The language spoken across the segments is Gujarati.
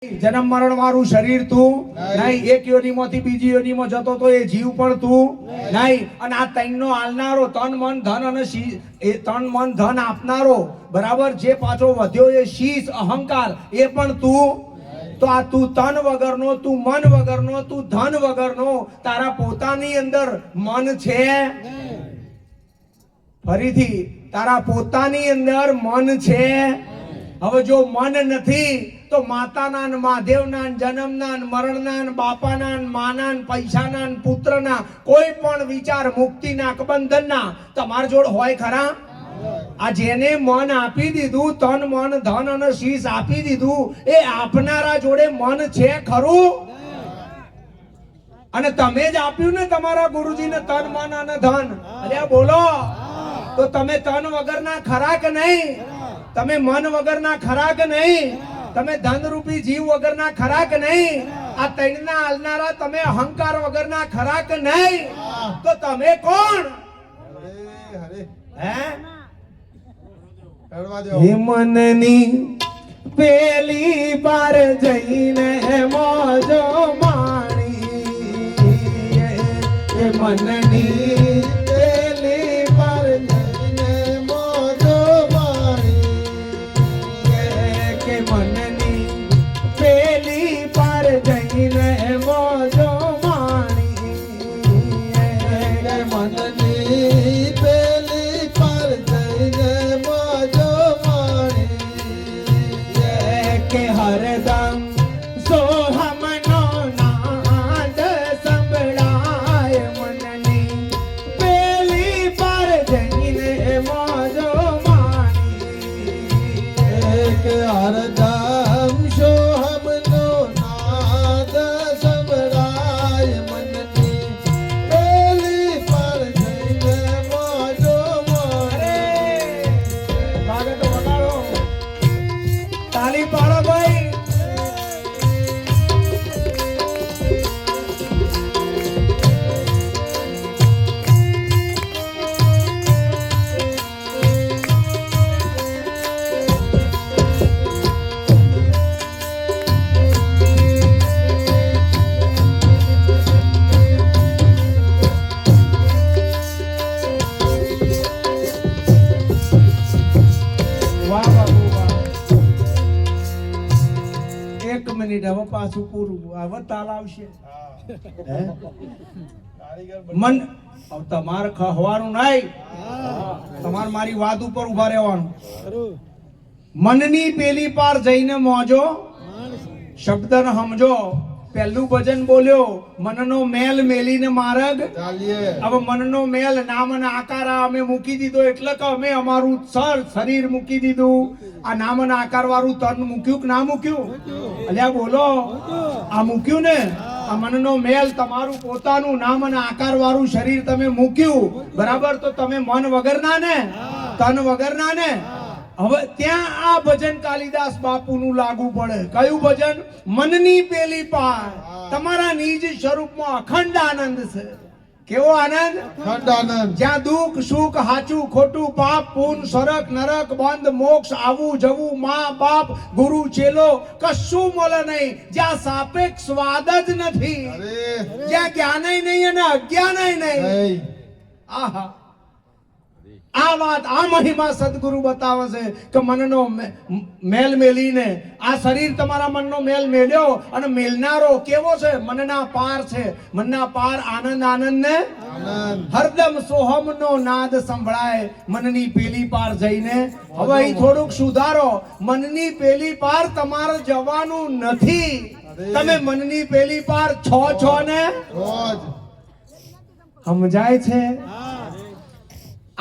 जन्म मरण वाळू शरीर तू नहीं, एक योनिमांथी बीजी योनिमां जतो तो ए जीव पण तू नहीं। अने आ तैननो आलनारो तन मन धन अने ए तन मन धन आपनारो बराबर जे पाछो वध्यो ए शीश अहंकार ए पण तू। तो आ तू तन वगरनो, तू मन वगरनो, तू धन वगरनो, तारा पोतानी अंदर मन छे? फरीथी तारा पोतानी अंदर मन छे? હવે જો મન નથી તો માતાના ને મહાદેવના ને જન્મના ને મરણના ને બાપાના ને માના ને પૈસાના ને પુત્રના કોઈ પણ વિચાર મુક્તિના કે બંધનના તમાર જોડ હોય ખરા? આ જેને મન આપી દીધું, તન મન ધન અને શીશ આપી દીધું, એ આપનારા જોડે મન છે ખરું? અને તમે જ આપ્યું ને તમારા ગુરુજીને તન મન અને ધન? અરે બોલો, તો તમે તન વગરના ખરા કે નહીં? તમે મન વગરના ખરા કે નહીં? તમે ધન રૂપી જીવ વગરના ખરા કે નહીં? આ તૈણના આલનારા તમે અહંકાર વગરના ખરા કે નહીં? તો તમે કોણ? હે મનની પેલી બાર જઈને મોજો માણી, હે મનની હવે પાછું પૂરું હવે તાલ આવશે મન તમારે ખહવાનું નહીં, તમારે મારી વાત ઉપર ઉભા રહેવાનું। મનની પેલી પાર જઈને મોજો શબ્દને સમજો। પહેલું ભજન બોલ્યો મનનો મેલ મેલીને માર્ગ ચાલીએ। હવે મનનો મેલ નામ અને આકાર અમે મૂકી દીધો એટલે કે અમે અમારું શરીર મૂકી દીધું, આ નામ અને આકાર વાળું તન મૂક્યું કે ના મૂક્યું? અલ્યા બોલો, આ મૂક્યું ને? આ મનનો મેલ તમારું પોતાનું નામ અને આકાર વાળું શરીર તમે મૂક્યું બરાબર, તો તમે મન વગરના ને, તન વગરના ને। હવે ત્યાં આ ભજન કાલિદાસ બાપુનું લાગુ પડે। કયું ભજન? મનની પેલી પાર। તમારા નિજ સ્વરૂપમાં અખંડ આનંદ છે। કેવો આનંદ? અખંડ આનંદ। જ્યાં દુઃખ સુખ હાચું ખોટું પાપ પુण्य સ્વર્ગ નરક બંધ મોક્ષ આવું જવું માં બાપ ગુરુ ચેલો કશું મળે નહીં, જ્યાં સાપેક્ષ સ્વાદ જ નથી, જ્યાં જ્ઞાનય નહીં અને અજ્ઞાનય નહીં। આહા, આ વાત આ મહિમા સદગુરુ બતાવે છે કે મનનો મેલ મેલીને આ શરીર તમારા મનનો મેલ મેલ્યો અને મેલનારો કેવો છે? મનના પાર છે। મનના પાર આનંદ આનંદ ને હરદમ સોહમનો નાદ સંભળાય મનની પેલી પાર જઈને। હવે અહીં થોડુંક સુધારો, મનની પેલી પાર તમારે જવાનું નથી, તમે મનની પેલી પાર છો ને? સમજાય છે?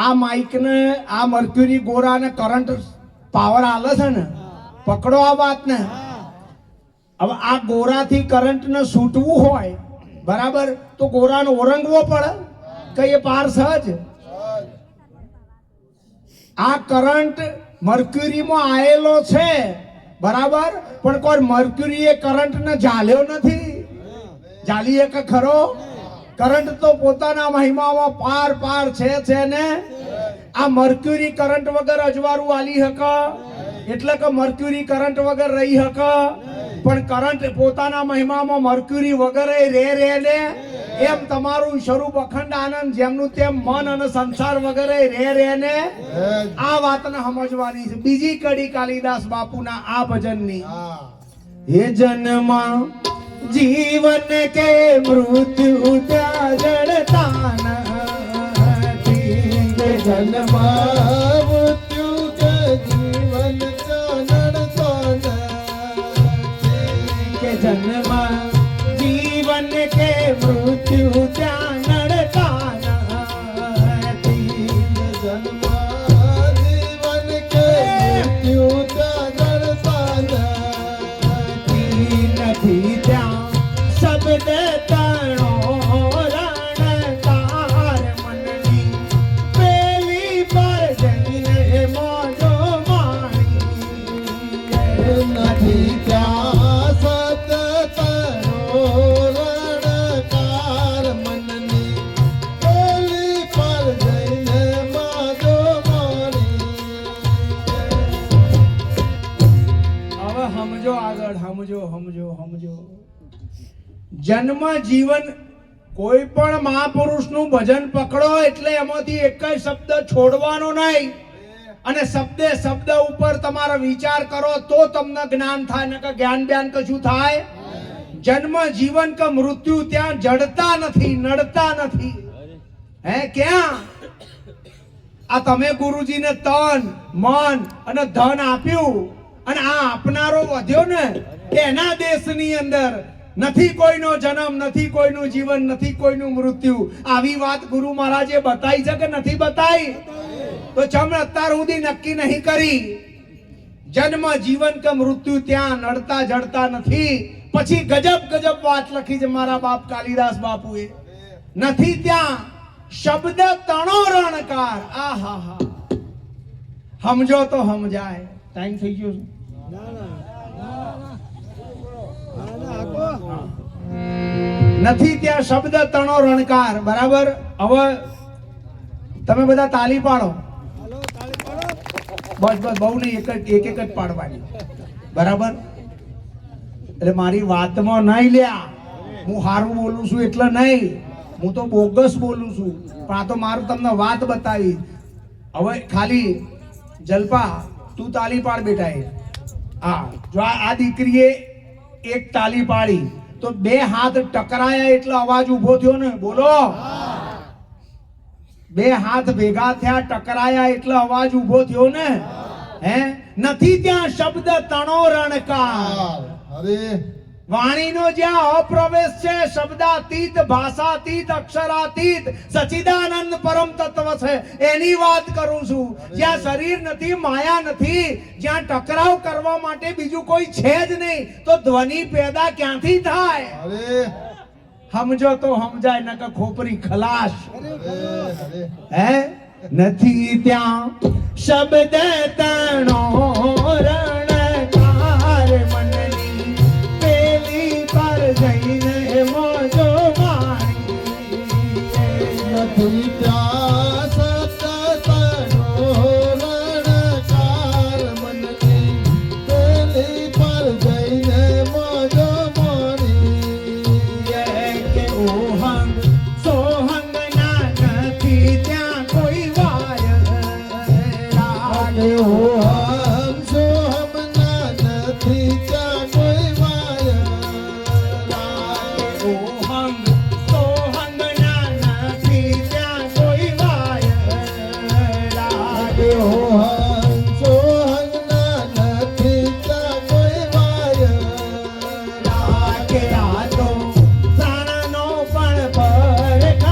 આ માઇક ને આ મર્ક્યુરી ગોરા ને કરંટ પાવર આલે છે ને, પકડો આ વાત ને। હવે આ ગોરા થી કરંટ ને છૂટવું હોય બરાબર, તો ગોરા ને ઓરંગવો પડે કે એ પાર સહજ? આ કરંટ મર્ક્યુરી માં આયેલો છે બરાબર, પણ કોઈ મર્ક્યુરી એ કરંટ ને ઝાલ્યો નથી, ઝાલીએ કે ખરો? કરંટ તો પોતાના મહિમામાં પાર પાર છે ને। આ મર્ક્યુરી કરંટ વગર અજવાળું આલી હક, એટલે કે મર્ક્યુરી કરંટ વગર રહી હક? પણ કરંટ પોતાના મહિમામાં મર્ક્યુરી વગેરે રે ને એમ તમારું સ્વરૂપ અખંડ આનંદ જેમનું તેમ મન અને સંસાર વગેરે રે ને આ વાતને સમજવાની છે. બીજી કડી કાલિદાસ બાપુના આ ભજનની, હે જન્મ જીવન કે મૃત્યુ ત્યાં જડતા નથી, જન્મ મૃત્યુ કે જીવન નડતો નથી, કે જન્મ જીવન કે મૃત્યુ ત્યાં નડતા નથી, જન્મ જીવન કે મૃત્યુ ત્યાં નડતા નથી ત્યાં શબ્દ તણો રણકાર મનની પેલી પર જઈને મોજો માણી નથી ત્યાં સતતનો રણકાર મનની પેલી પર જઈને માજો મારી. હવે સમજો આગળ, સમજો સમજો સમજો. જન્મ જીવન કોઈ પણ મહાપુરુષનું ભજન પકડો એટલે એમાંથી એક જ શબ્દ છોડવાનો નહીં, અને શબ્દે શબ્દ ઉપર તમારો વિચાર કરો તો તમને જ્ઞાન થાય, ને કે જ્ઞાન જ્ઞાન કશું થાય. જન્મ જીવન કે મૃત્યુ ત્યાં જડતા નથી, નડતા નથી. હે ક્યાં? આ તમે ગુરુજીને તન મન અને ધન આપ્યું, અને આ આપનારો વધ્યો ને એના દેશની અંદર નથી કોઈનો જન્મ, નથી કોઈનું જીવન, નથી કોઈનું મૃત્યુ. આવી વાત ગુરુ મહારાજે બતાવી છે કે નથી બતાવી? તો ચમ અત્યાર સુધી નક્કી નહીં કરી. જન્મ જીવન કે મૃત્યુ ત્યાં નડતા જડતા નથી. પછી ગજબ ગજબ વાત લખી છે મારા બાપ કાલિદાસ બાપુએ. નથી ત્યાં શબ્દ તણો રણકાર. આ હા હા, સમજો તો સમજાય. ટાઈમ થઈ ગયો છે. નથી ત્યાં શબ્દ તણો રણકાર. બરાબર. હવે તમે બધા તાલી પાડો. બસ બસ, બહુ નહીં, એક જ પાડવાની. બરાબર. એટલે મારી વાતમાં નહીં લ્યા, હું સારું બોલું છું એટલે નહીં, હું તો બોગસ બોલું છું, પણ આ તો મારું તમને વાત બતાવી. હવે ખાલી જલપા તું તાલી પાડ બેટા. હા, જો આ દીકરીએ એક તાલી પાડી તો બે હાથ ટકરાયા એટલે અવાજ ઉભો થયો ને. બોલો. બે હાથ ભેગા થયા, ટકરાયા એટલે અવાજ ઉભો થયો ને. હે નથી ત્યાં શબ્દ તણો રણકાર. અરે વાણીનો જ્યાં અપ્રવેશ છે, શબ્દાતીત, ભાષાતીત, અક્ષરાતીત, સચિદાનંદ પરમ તત્વ છે, એની વાત કરું છું. જ્યાં શરીર નથી, માયા નથી, જ્યાં ટકરાવ કરવા માટે બીજું કોઈ છે જ નહીં, તો ધ્વનિ પેદા ક્યાંથી થાય? અરે સમજો તો સમજાય, ન કે ખોપરી ખલાસ. અરે હે નથી ત્યાં શબ્દ તણો રણકાર મનની પેલી પર જઈને મોજો માણી. નથી ત્યાં સતતનો રણકાર મનની પેલી પર જઈને મોજો મારી. કે ઓહંગ સોહંગ ના નથી ત્યાં કોઈ વાય અને ઓહમ સોહમ ના નથી ત્યાં કોઈ વાય. ઓહંગ સોહંગ ના નથી ત્યાં કોઈ વાય અને ઓહમ સોહમ ના નથી ત્યાં કોઈ વાય. કે આ તો પ્રાણનો પણ પરખન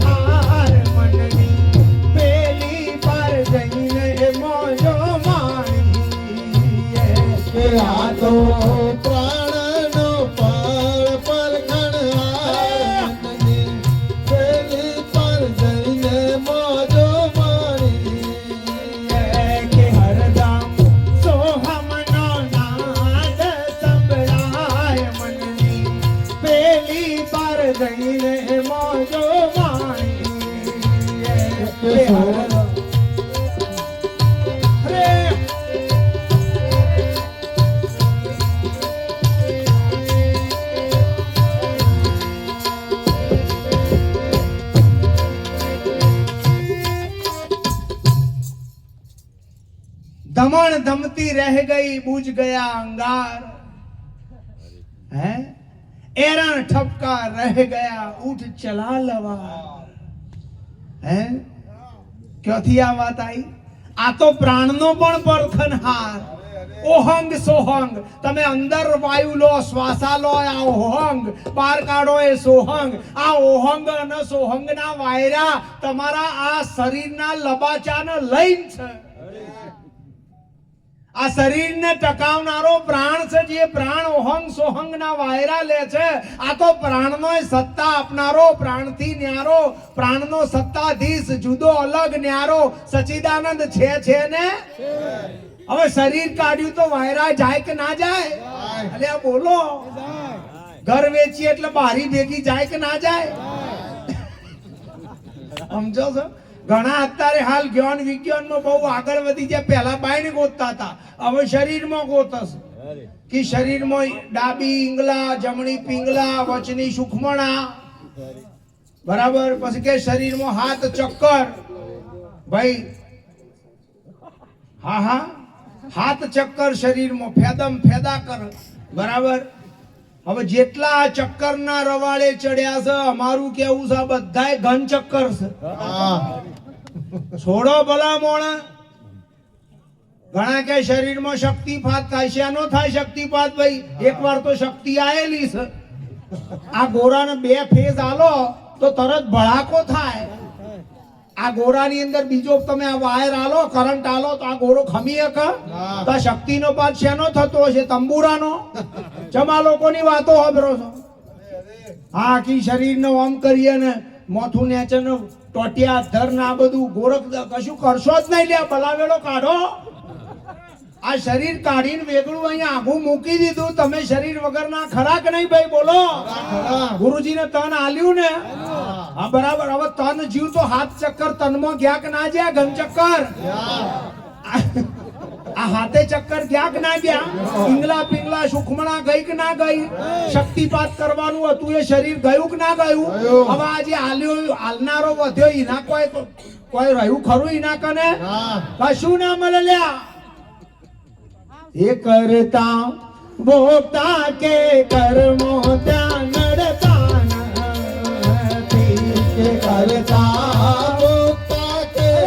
હાર મનની પેલી પર જઈને મોજો માણી. કે આ તો પ્રાણનો પાળ પરખણ હારની પેલી પર જઈને મોજો મારી. કે હરદમ સોહમનો નાદ સંભળાય મનની પેલી પર જઈને મોજો માણી. કે હરદમ दमन दमती रह गई बुझ गया अंगार है एरण ठपका रह गया उठ चला लवा હે ક્યાંથી આ વાત આવી? આ તો પ્રાણનો પણ પરખનહાર ઓહંગ સોહંગ. તમે અંદર વાયુ લો શ્વાસા લો આ ઓહંગ, બહાર કાઢો એ સોહંગ. આ ઓહંગ અને સોહંગના વાયરા તમારા આ શરીરના લબાચાને લઈને છે. આ શરીરને ટકાવનારો પ્રાણ છે, જે પ્રાણ ઓહંગ સોહંગના વાયરા લે છે. આ તો પ્રાણનો સત્તા આપનારો, પ્રાણથી ન્યારો, પ્રાણનો સત્તાધીશ જુદો અલગ ન્યારો સચ્ચિદાનંદ છે ને. હવે શરીર કાઢ્યું તો વાયરા જાય કે ના જાય? એટલે આ બોલો, ઘર વેચી એટલે બારી ભેગી જાય કે ના જાય? સમજો છો? ઘણા અત્યારે હાલ જ્ઞાન વિજ્ઞાનમાં બહુ આગળ વધી જાય. પહેલા બાયને ગોતતા હતા, હવે શરીરમાં ગોતશે કે શરીરમાં ડાબી ઈંગલા, જમણી પિંગલા, વચની સુખમણા, બરાબર. પછી કે શરીરમાં હાથ ચક્કર, ભાઈ હા હા હાથ ચક્કર શરીરમાં ફેદમ ફેદા કર, બરાબર. હવે જેટલા ચક્કરના રવાડે ચડ્યા છે, અમારું કેવું છે બધાય ઘન ચક્કર છે. છોડો ભલા મોણા. ઘણા કે શરીરમાં શક્તિપાત થાય છે. આનો થાય શક્તિપાત? ભાઈ એકવાર તો શક્તિ આયેલી છે. આ ગોરાને 2 ફેઝ આલો તો તરત ભડાકો થાય. આ ગોરાની અંદર બીજો તમે આ વાયર આલો, કરંટ આલો તો આ ગોરો ખમી શકે? તો શક્તિનો પાત શેનો થતો હશે? તંબુરાનો. જમા લોકોની વાતો સાંભળો છો? હા, કી શરીરનો આમ કરીએ ને મોથું નેચેનો ટોટિયા ધર ને આ બધું ગોરખ કશું કરશો જ નહીં. લે બલાવેલો કાઢો. આ શરીર કાઢીને વેગળું અહીંયા આઘું મૂકી દીધું. તમે શરીર વગરના ખરા કે નહીં ભાઈ? બોલો. ગુરુજીને તન આલ્યું ને? હા બરાબર. હવે તન જીવ તો હાથ ચક્કર તનમાં ગયા કે ના ગયા? ઘન ચક્કર. આ હાથે ચક્કર ગયા કે ના ગયા? પિંગલા પિંગલા સુખમણા ગઈ કે ના ગઈ? શક્તિપાત કરવાનું હતું એ શરીર ગયું કે ના ગયું? હવે આજે હાલનારો વધ્યો એના કોઈ રહ્યું ખરું? એના કને કશું ના મળે. લ્યા એ કરતા ભોગતા કે કર્મો ત્યાં નડતા નથી. કરતા